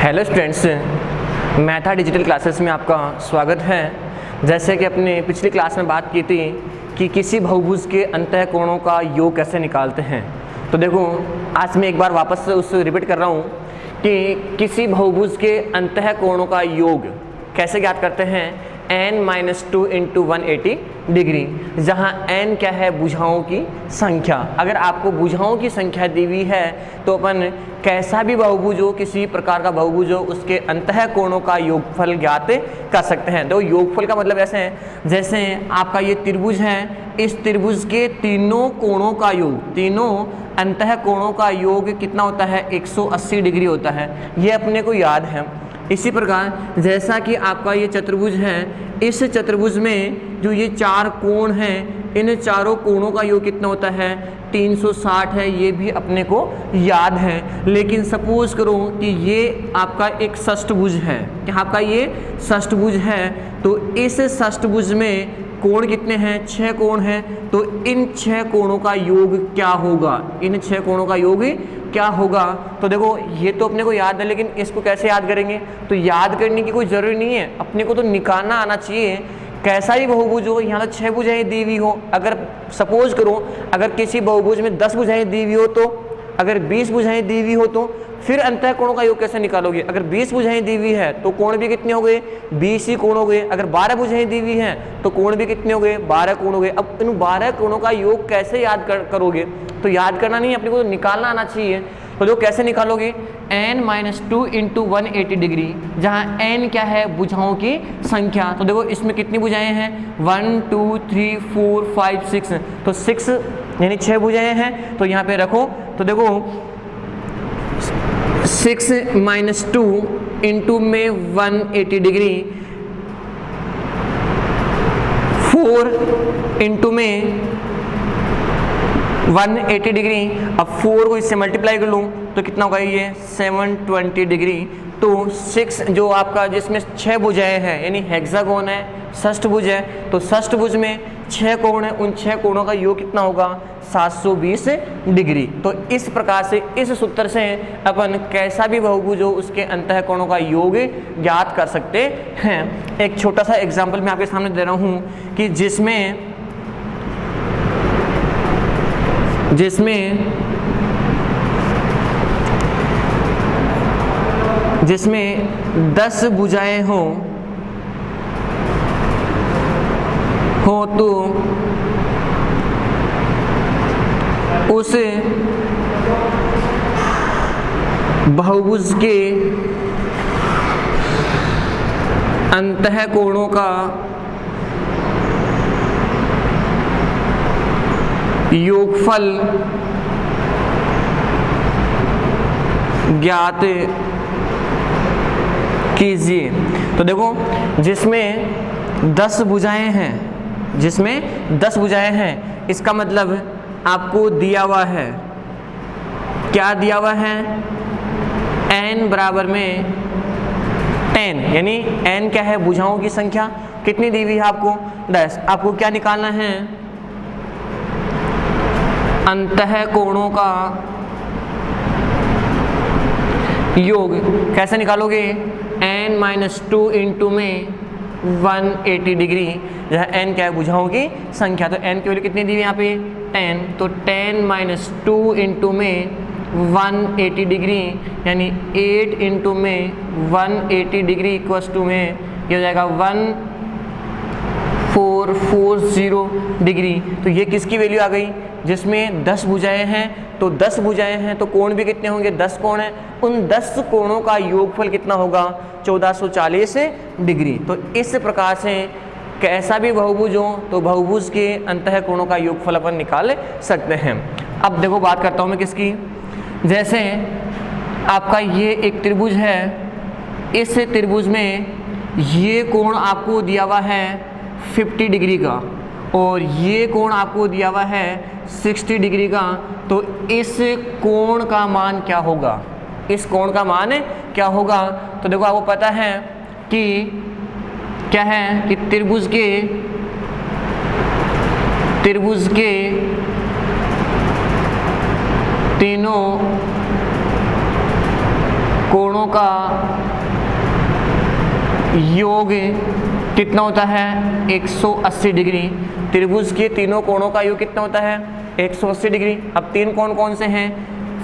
Hello students, मैथा digital classes में आपका स्वागत है। जैसे कि अपने पिछली क्लास में बात की थी कि किसी बहुभुज के अंतः कोणों का योग कैसे निकालते हैं, तो देखो आज मैं एक बार वापस से उस रिपीट कर रहा हूँ कि किसी बहुभुज के अंतः कोणों का योग कैसे ज्ञात करते हैं। n-2 इंटू 180 डिग्री, जहाँ n क्या है, भुजाओं की संख्या। अगर आपको भुजाओं की संख्या दी हुई है तो अपन कैसा भी बहुभुज हो, किसी प्रकार का बहुभुज हो, उसके अंतः कोणों का योगफल ज्ञात कर सकते हैं। तो योगफल का मतलब ऐसे है, जैसे आपका ये त्रिभुज है, इस त्रिभुज के तीनों कोणों का योग, तीनों अंतः कोणों का योग कितना होता है, 180 डिग्री होता है। ये अपने को याद है। इसी प्रकार जैसा कि आपका ये चतुर्भुज है, इस चतुर्भुज में जो ये चार कोण हैं, इन चारों कोणों का योग कितना होता है, 360 है। ये भी अपने को याद है। लेकिन सपोज करो कि ये आपका एक षष्ठभुज है, कि आपका ये षष्ठभुज है, तो इस षष्ठभुज में कोण कितने हैं, 6 कोण हैं। तो इन 6 कोणों का योग क्या होगा, इन 6 कोणों का योग क्या होगा। तो देखो ये तो अपने को याद है, लेकिन इसको कैसे याद करेंगे, तो याद करने की कोई ज़रूरी नहीं है, अपने को तो निकालना आना चाहिए। कैसा ही बहुभुज हो, यहाँ तो 6 भुजाएं दी हुई हो, अगर सपोज करो अगर किसी बहुभुज में 10 भुजाएं दी हुई हो, तो अगर 20 भुजाएं दी हुई हो, तो फिर अंतः कोणों का योग कैसे निकालोगे। अगर 20 भुजाएं दी हुई है तो कोण भी कितने हो गए, 20 ही कोण हो गए। अगर 12 भुजाएं दी हुई हैं तो कोण भी कितने हो गए, 12 कोण हो गए। अब इन 12 कोणों का योग कैसे याद करोगे, तो याद करना नहीं, अपने को तो निकालना आना चाहिए। तो जो कैसे निकालोगे, n-2 इंटू 180 डिग्री, जहाँ n क्या है, भुजाओं की संख्या। तो देखो इसमें कितनी भुजाएं हैं, 1 2 3 4 5 6, तो 6 यानी 6 भुजाएं हैं। तो यहाँ पे रखो, तो देखो 6-2 इंटू में 180 डिग्री, 4 इंटू में 180 डिग्री। अब 4 को इससे मल्टीप्लाई कर लूँ तो कितना होगा, ये 720 डिग्री। तो 6 जो आपका जिसमें 6 भुजाएं हैं, यानी हेक्सागोन है, षष्ठभुज है, तो षष्ठभुज में 6 कोण है, उन 6 कोणों का योग कितना होगा, 720 डिग्री। तो इस प्रकार से, इस सूत्र से अपन कैसा भी बहुभुज हो उसके अंतः कोणों का योग ज्ञात कर सकते हैं। एक छोटा सा एग्जाम्पल मैं आपके सामने दे रहा हूँ कि जिसमें 10 भुजाएं हो तो उस बहुभुज के अंतः कोणों का योगफल ज्ञात कीजिए। तो देखो जिसमें 10 भुजाएं हैं, जिसमें 10 भुजाएं हैं, इसका मतलब आपको दिया हुआ है, क्या दिया हुआ है, n बराबर में 10, यानी n क्या है, भुजाओं की संख्या कितनी दी हुई है आपको, 10। आपको क्या निकालना है, अंतः कोणों का योग। कैसे निकालोगे, n-2 इंटू में 180 डिग्री, जहाँ n क्या है, भुजाओं की संख्या। तो n की वैल्यू कितनी दी हुई है यहाँ पे, 10। तो 10-2 इंटू में 180 डिग्री, यानी 8 इंटू में 180 डिग्री इक्वल्स टू में ये हो जाएगा 1440 डिग्री। तो ये किसकी वैल्यू आ गई, जिसमें 10 भुजाएं हैं, तो 10 भुजाएं हैं तो कोण भी कितने होंगे, 10 कोण हैं। उन 10 कोणों का योगफल कितना होगा, 1440 डिग्री। तो इस प्रकार से कैसा भी बहुभुज हो तो बहुभुज के अंतः कोणों का योगफल अपन निकाल सकते हैं। अब देखो बात करता हूँ मैं किसकी, जैसे आपका ये एक त्रिभुज है, इस त्रिभुज में ये कोण आपको दिया हुआ है 50 डिग्री का, और ये कोण आपको दिया हुआ है 60 डिग्री का। तो इस कोण का मान क्या होगा, इस कोण का मान क्या होगा। तो देखो आपको पता है कि क्या है, कि त्रिभुज के तीनों कोणों का योग कितना होता है 180 डिग्री। त्रिभुज के तीनों कोणों का योग कितना होता है 180 डिग्री। अब तीन कोण कौन से हैं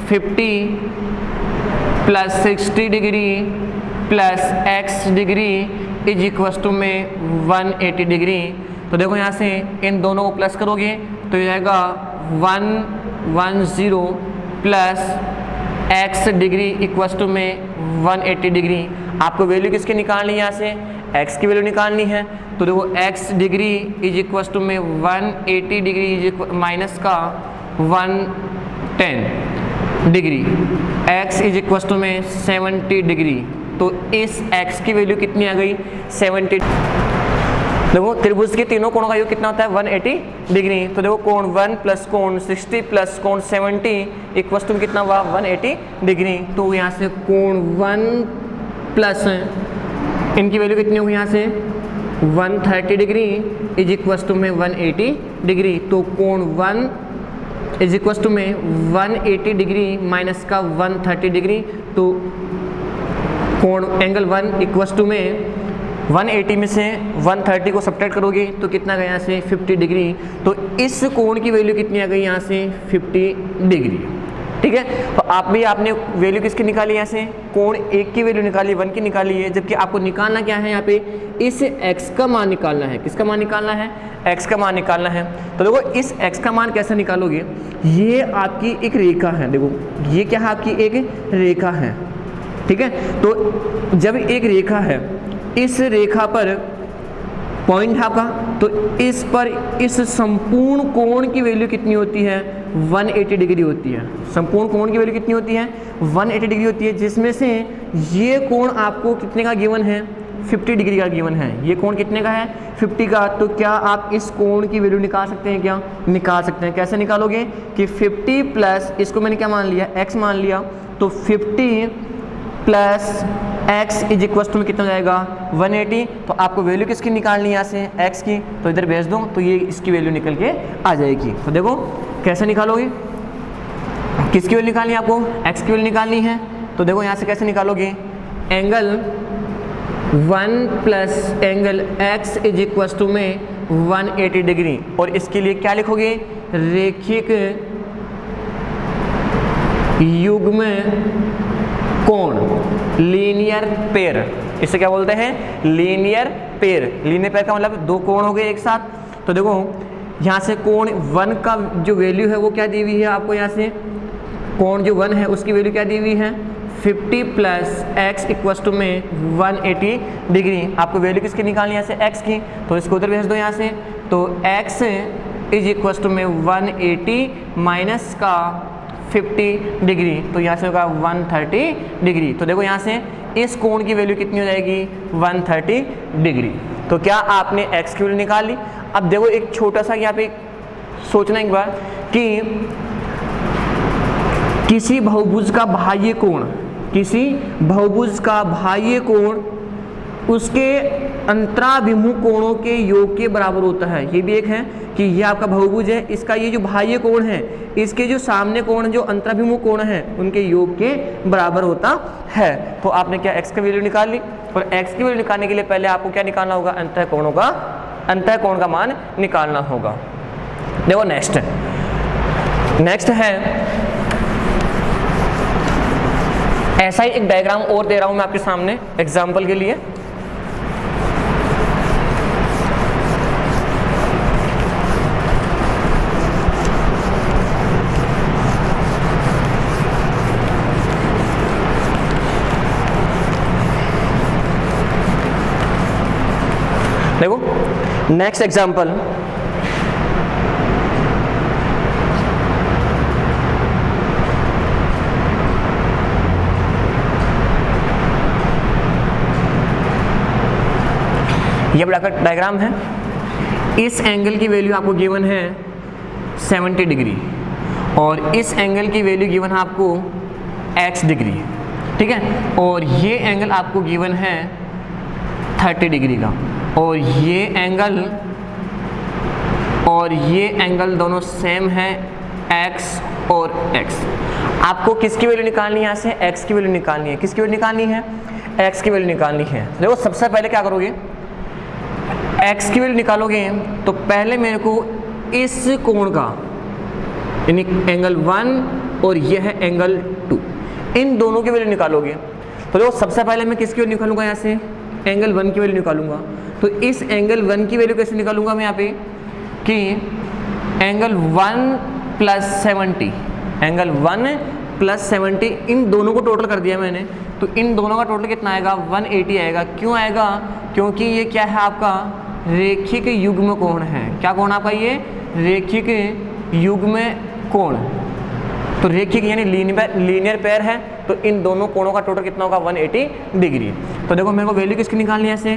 50 plus 60 degree plus x degree is equal to में 180 डिग्री। तो देखो यहाँ से इन दोनों को प्लस करोगे तो ये आएगा 110 plus x degree equal to में 180 डिग्री। आपको वैल्यू किसकी निकालनी है यहाँ से x की वैल्यू निकालनी है। तो देखो x degree is equal to में 180 डिग्री माइनस का 110 degree, x is equal to में 70 डिग्री। तो इस x की वैल्यू कितनी आ गई 70। देखो त्रिभुज के तीनों कोणों का योग कितना होता है 180 डिग्री। तो देखो कोण 1 प्लस कोण 60 प्लस कोण 70 इक्वल टू कितना हुआ 180 डिग्री। तो यहाँ से कोण 1 प्लस इनकी वैल्यू कितनी होगी यहाँ से 130 डिग्री इज इक्वल टू में 180 डिग्री। तो कोण 1 इज इक्वल टू में 180 डिग्री माइनस का 130 डिग्री। तो कोण एंगल 1 इक्वल टू में 180 में से 130 को सब्ट्रैक्ट करोगे तो कितना गया यहाँ से 50 डिग्री। तो इस कोण की वैल्यू कितनी आ गई यहाँ से 50 डिग्री। ठीक है, तो आपने वैल्यू किसकी निकाली यहाँ से कोण 1 की वैल्यू निकाली 1 की निकाली है। जबकि आपको निकालना क्या है यहाँ पे इस x का मान निकालना है। किसका मान निकालना है x का मान निकालना है। तो देखो इस x का मान कैसे निकालोगे, ये आपकी एक रेखा है। देखो ये क्या है आपकी एक रेखा है। ठीक है, तो जब एक रेखा है इस रेखा पर पॉइंट है आपका, तो इस पर इस संपूर्ण कोण की वैल्यू कितनी होती है 180 डिग्री होती है। संपूर्ण कोण की वैल्यू कितनी होती है 180 डिग्री होती है, जिसमें से ये कोण आपको कितने का गिवन है 50 डिग्री का गिवन है। ये कोण कितने का है 50 का। तो क्या आप इस कोण की वैल्यू निकाल सकते हैं, क्या निकाल सकते हैं। कैसे निकालोगे कि 50 प्लस इसको मैंने क्या मान लिया x मान लिया, तो 50 plus x is equal to में कितना हो जाएगा 180। तो आपको वैल्यू किसकी निकालनी है यहाँ से x की, तो इधर भेज दो तो ये इसकी वैल्यू निकल के आ जाएगी। तो देखो कैसे निकालोगे, किसकी वैल्यू निकालनी है आपको x की वैल्यू निकालनी है। तो देखो यहाँ से कैसे निकालोगे, angle 1 plus angle x is equal to में 180 डिग्री। और इसके लिए क्या लिखोगे रेखिक युग्म कोण लीनियर पेयर। इसे क्या बोलते हैं लीनियर पेयर। लीनियर पेयर का मतलब दो कोण हो गए एक साथ। तो देखो यहाँ से कोण 1 का जो वैल्यू है वो क्या दी हुई है आपको, यहाँ से कोण जो 1 है उसकी वैल्यू क्या दी हुई है 50 प्लस x इक्वल टू में 180 डिग्री। आपको वैल्यू किसकी निकालनी है यहाँ से x की, तो इसको उधर भेज दो यहाँ से। तो x इज इक्वल टू में 180 माइनस का 50 डिग्री, तो यहाँ से होगा 130 डिग्री। तो देखो यहाँ से इस कोण की वैल्यू कितनी हो जाएगी 130 डिग्री। तो क्या आपने x की वैल्यू निकाल ली। अब देखो एक छोटा सा यहाँ पे सोचना एक बार कि किसी बहुभुज का बाह्य कोण, किसी बहुभुज का बाह्य कोण उसके अंतराभिमुख कोणों के योग के बराबर होता है। ये भी एक है कि ये आपका बहुभुज है, इसका ये जो बाह्य कोण है इसके जो सामने कोण जो अंतराभिमुख कोण है उनके योग के बराबर होता है। तो आपने क्या x की वैल्यू निकाल ली। और x की वैल्यू निकालने के लिए पहले आपको क्या निकालना होगा अंतः कोण का मान निकालना होगा। देखो नेक्स्ट है ऐसा ही एक डायग्राम और दे रहा हूं मैं आपके सामने एग्जाम्पल के लिए। देखो नेक्स्ट एग्जाम्पल, ये बड़ा डायग्राम है। इस एंगल की वैल्यू आपको गिवन है 70 डिग्री और इस एंगल की वैल्यू गिवन है आपको x डिग्री। ठीक है, और ये एंगल आपको गिवन है 30 डिग्री का, और ये एंगल दोनों सेम है x और x। आपको किसकी वैल्यू निकालनी है यहाँ से? x की वैल्यू निकालनी है। किसकी वैल्यू निकालनी है? x की वैल्यू निकालनी है। देखो सबसे पहले क्या करोगे, x की वैल्यू निकालोगे तो पहले मेरे को इस कोण का यानी एंगल 1 और यह है एंगल 2, इन दोनों की वैल्यू निकालोगे। तो देखो सबसे पहले मैं किसकी वैल्यू निकालूंगा यहाँ से? एंगल 1 की वैल्यू निकालूंगा। तो इस एंगल 1 की वैल्यू कैसे निकालूंगा मैं यहाँ पे कि एंगल 1 प्लस 70, एंगल 1 प्लस 70 इन दोनों को टोटल कर दिया मैंने, तो इन दोनों का टोटल कितना आएगा? 180 आएगा। क्यों आएगा? क्योंकि ये क्या है आपका रेखिक युग्म कोण है। क्या कोण आपका? ये रेखिक युग्म कोण। तो रेखिक यानी लीनियर पेयर है, तो इन दोनों कोणों का टोटल कितना होगा? 180 डिग्री। तो देखो मेरे को वैल्यू किसकी निकालनी है? ऐसे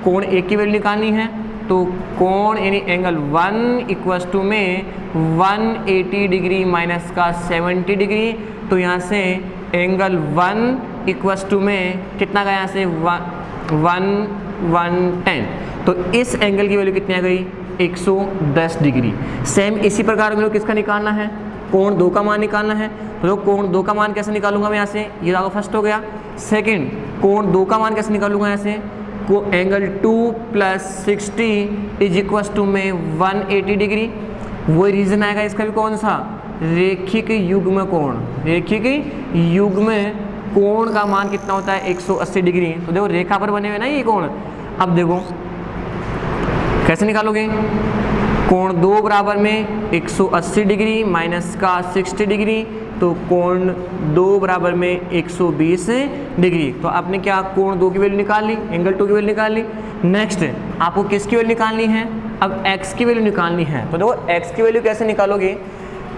कोण एक की वैल्यू निकालनी है, तो कोण यानी एंगल 1 इक्वस टू में 180 डिग्री माइनस का 70 डिग्री, तो यहाँ से एंगल 1 इक्वस टू में कितना गया? यहाँ से 110। तो इस एंगल की वैल्यू कितनी आ गई? 110 डिग्री। सेम इसी प्रकार मेरे को किसका निकालना है? कोण 2 का मान निकालना है। तो कोण 2 का मान कैसे निकालूंगा मैं यहाँ से? ये आपका फर्स्ट हो गया। सेकंड, कोण 2 का मान कैसे निकालूंगा यहाँ से? को angle 2 plus 60 is equals to में 180 डिग्री। वो रीजन आएगा इसका भी, कौन सा? रेखिक युग्म कोण। रेखिक युग्म कोण का मान कितना होता है? 180 डिग्री। तो देखो रेखा पर बने हुए ना ये कोण। अब देखो कैसे निकालोगे? कोण 2 बराबर में 180 डिग्री माइनस का 60 डिग्री, तो कोण 2 बराबर में 120 डिग्री। तो आपने क्या कोण 2 की वैल्यू निकाल ली, एंगल 2 की वैल्यू निकाल ली। नेक्स्ट आपको किसकी वैल्यू निकालनी है? अब x की वैल्यू निकालनी है। तो देखो x की वैल्यू कैसे निकालोगे?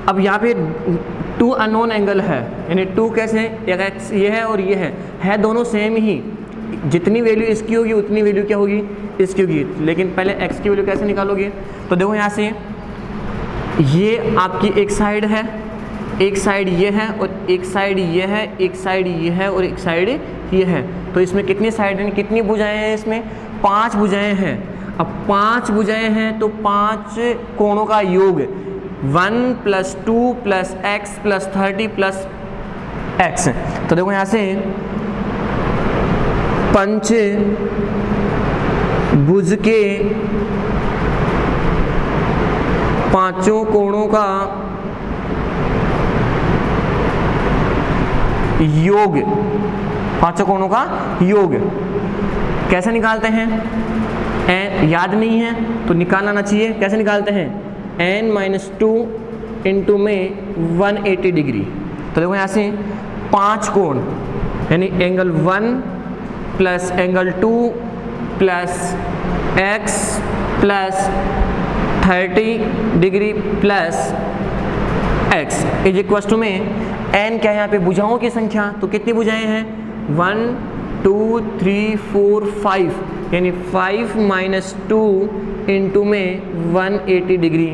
अब यहाँ पे 2 अननोन एंगल है, यानी 2 कैसे? एक x ये है और ये है दोनों सेम ही। जितनी वैल्यू इसकी होगी उतनी वैल्यू क्या होगी? इसकी होगी। लेकिन पहले x की वैल्यू कैसे निकालोगे? तो देखो यहाँ से ये आपकी एक साइड है, एक साइड ये है और एक साइड ये है, एक साइड ये है और एक साइड ये है। तो इसमें कितनी साइड हैं, कितनी भुजाएं हैं? इसमें 5 भुजाएं हैं। अब 5 भुजाएं हैं तो 5 कोणों का योग 1 plus 2 plus x plus 30 plus x. तो देखो यहाँ से पंच भुज के 5 कोणों का योग, 5 कोणों का योग कैसे निकालते हैं? एन याद नहीं है तो निकालना ना चाहिए। कैसे निकालते हैं? n-2 इंटू में 180 डिग्री। तो देखो यहाँ से 5 कोण यानी angle 1 plus angle 2 plus x plus 30 degree plus x is equal to में n क्या है यहाँ पे? भुजाओं की संख्या। तो कितनी भुजाएं हैं? 1 2 3 4 5 यानी 5 माइनस 2 इंटू में 180 डिग्री।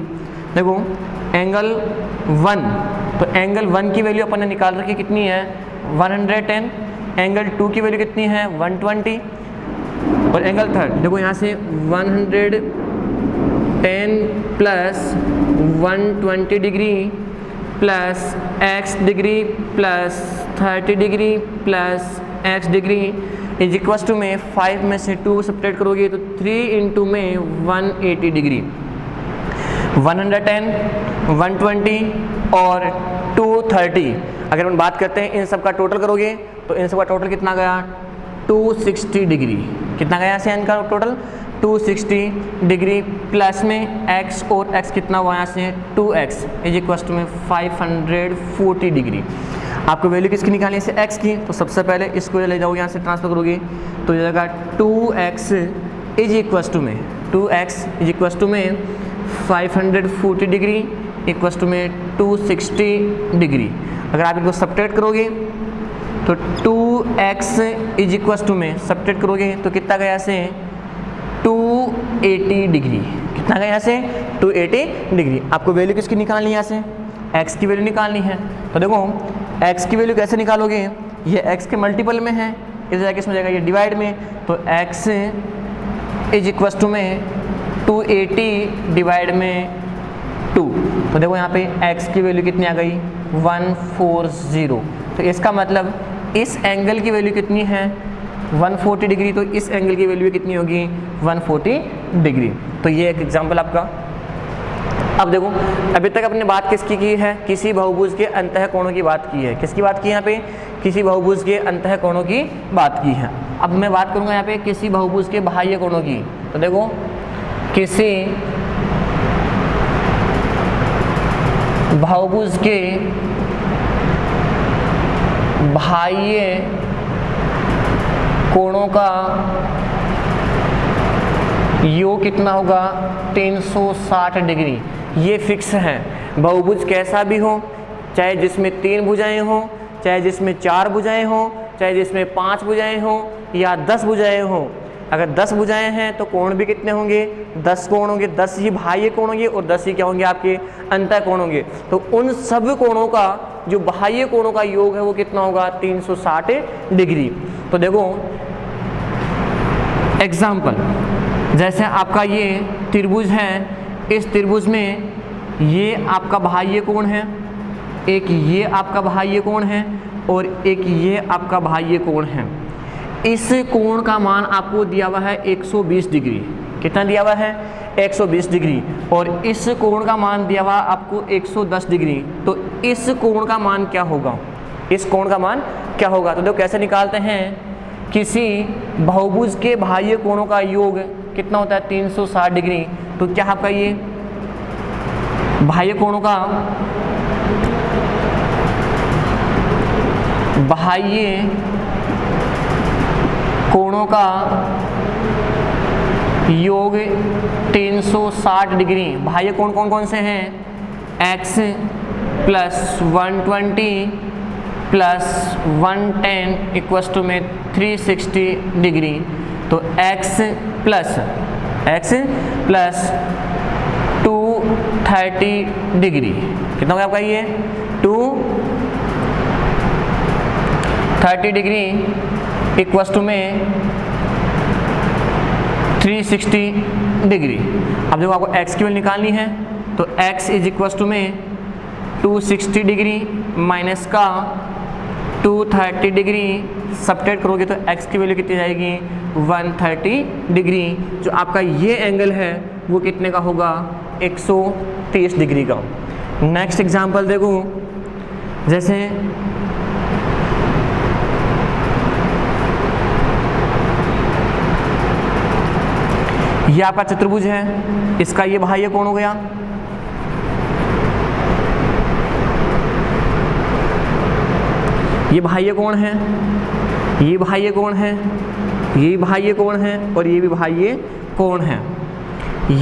देखो एंगल 1, तो एंगल 1 की वैल्यू अपन ने निकाल रखी कितनी है? 110। एंगल 2 की वैल्यू कितनी है? 120। और एंगल 3 देखो यहाँ से 110 plus 120 degree plus x degree plus 30 degree plus x degree is equal to में 5 में से 2 सब्ट्रैक्ट करोगे तो 3 इंटू में 180 डिग्री। 110, 120 और 230 अगर हम बात करते हैं इन सब का टोटल करोगे तो इन सब का टोटल कितना गया? 260 डिग्री। कितना गया से इनका टोटल? 260 डिग्री प्लस में x और x कितना हुआ यहाँ से? 2x इज इक्वल टू में 540 डिग्री। आपको वैल्यू किसकी निकालनी है? x की। तो सबसे पहले इसको ले जाओगे यहाँ से ट्रांसफर करोगे तो ये जाएगा 2x इज इक्वल टू में 2x इज इक्वल टू में 540 डिग्री इक्वल टू में 260 डिग्री। अगर आप इनको सब्ट्रैक्ट करोगे तो 2x इज इक्वल टू में सब्ट्रैक्ट करोगे तो कितना गया से? 280 डिग्री। कितना गया यहाँ से? 280 डिग्री। आपको वैल्यू किसकी निकालनी है? यहाँ से x की वैल्यू निकालनी है। तो देखो x की वैल्यू कैसे निकालोगे? ये x के मल्टीपल में है, इस जगह किसमें जाएगा? ये डिवाइड में। तो x इज इक्वल टू में 280 डिवाइड में 2। तो देखो यहाँ पे x की वैल्यू कितनी आ गई? 140। तो इसका मतलब इस एंगल की वैल्यू कितनी है 140 डिग्री, तो इस एंगल की वैल्यू कितनी होगी 140 डिग्री। तो ये एक एग्जांपल आपका। अब देखो अभी तक अपने बात किसकी की है, किसी बहुभुज के अंतःकोणों की बात की है। किसकी बात की है यहाँ पे, किसी बहुभुज के अंतःकोणों की बात की है। अब मैं बात करूँगा यहाँ पे किसी बहुभुज के बाह्य कोणों की। तो देखो किसी बहुभुज के बाह्य कोणों का योग कितना होगा 360 डिग्री। ये फिक्स है। बहुभुज कैसा भी हो, चाहे जिसमें 3 भुजाएं हो, चाहे जिसमें 4 भुजाएं हो, चाहे जिसमें 5 भुजाएं हो या 10 भुजाएं हो, अगर 10 भुजाएं हैं तो कोण भी कितने होंगे 10 कोण होंगे। 10 ही बाह्य कोण होंगे और 10 ही क्या होंगे आपके अंतःकोण होंगे। तो उन सब कोणों का जो बाह्य कोणों का योग है वो कितना होगा 360 डिग्री। तो देखो एग्जाम्पल, जैसे आपका ये त्रिभुज है, इस त्रिभुज में ये आपका बाह्य कोण है, एक ये आपका बाह्य कोण है और एक ये आपका बाह्य कोण है। इस कोण का मान आपको दिया हुआ है 120 डिग्री। कितना दिया हुआ है 120 डिग्री। और इस कोण का मान दिया हुआ आपको 110 डिग्री। तो इस कोण का मान क्या होगा, इस कोण का मान क्या होगा। तो देखो कैसे निकालते हैं, किसी बहुभुज के बाह्य कोणों का योग कितना होता है 360 डिग्री। तो क्या आपका ये बाह्य कोणों का योग 360 डिग्री। बाह्य कोण कौन कौन से हैं, x plus 120 plus 110 equals to में 360 डिग्री। तो x प्लस 230 डिग्री कितना होगा आपका ये 230 डिग्री इक्वस टू में 360 डिग्री। अब देखो आपको x की वैल्यू निकालनी है, तो x इज इक्वस टू में 260 डिग्री माइनस का 230 डिग्री सब्ट्रैक्ट करोगे तो x की वैल्यू कितनी जाएगी 130 डिग्री। जो आपका ये एंगल है वो कितने का होगा 130 डिग्री का। नेक्स्ट एग्जांपल देखो, जैसे ये आपका चतुर्भुज है, इसका ये बाह्य कोण हो गया, ये बाह्य कोण है, ये बाह्य कोण है, ये बाह्य कोण है और ये भी बाह्य कोण है।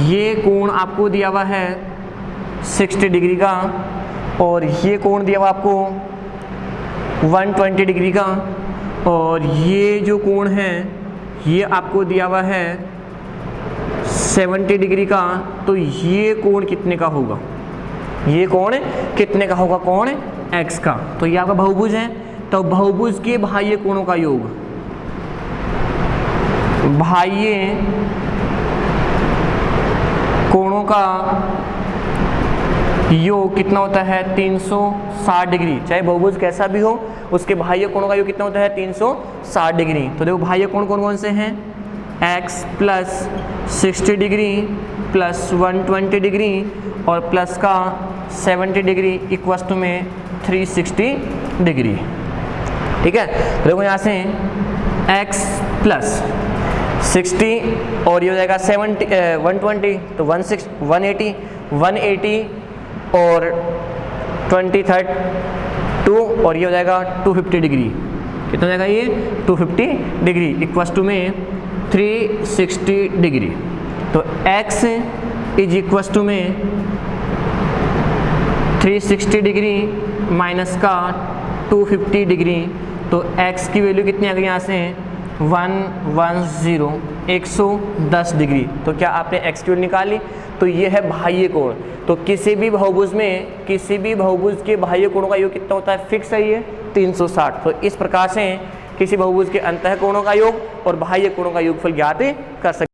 ये कोण आपको दिया हुआ है 60 डिग्री का और ये कोण दिया हुआ आपको 120 डिग्री का और ये जो कोण है ये आपको दिया हुआ है 70 डिग्री का। तो ये कोण कितने का होगा, ये कोण कितने का होगा, कोण x का। तो ये आपका बहुभुज है, तो बहुभुज के बाह्य कोणों का योग, बाह्य कोणों का योग कितना होता है 360 डिग्री। चाहे बहुभुज कैसा भी हो उसके बाह्य कोणों का योग कितना होता है 360 डिग्री। तो देखो बाह्य कोण कौन कौन से हैं, x plus 60 degree plus 120 degree और प्लस का 70 डिग्री इक्वस टू में 360 डिग्री। ठीक है, तो देखो यहाँ से x प्लस 60 और ये हो जाएगा 120 तो 180 और 20 थर्ड 2 और ये हो जाएगा 250 डिग्री। कितना हो जाएगा ये 250 डिग्री इक्वस टू में 360 डिग्री। तो x इज इक्वस टू में 360 डिग्री माइनस का 250 डिग्री। तो x की वैल्यू कितनी आ गई यहाँ से 110 डिग्री। तो क्या आपने x की वैल्यू निकाली। तो ये है बाह्य कोण। तो किसी भी बहुभुज में, किसी भी बहुभुज के बाह्य कोणों का योग कितना होता है, फिक्स है ये 360। तो इस प्रकार से किसी बहुभुज के अंतःकोणों का योग और बाह्य कोणों का योगफल ज्ञात कर सकते हैं।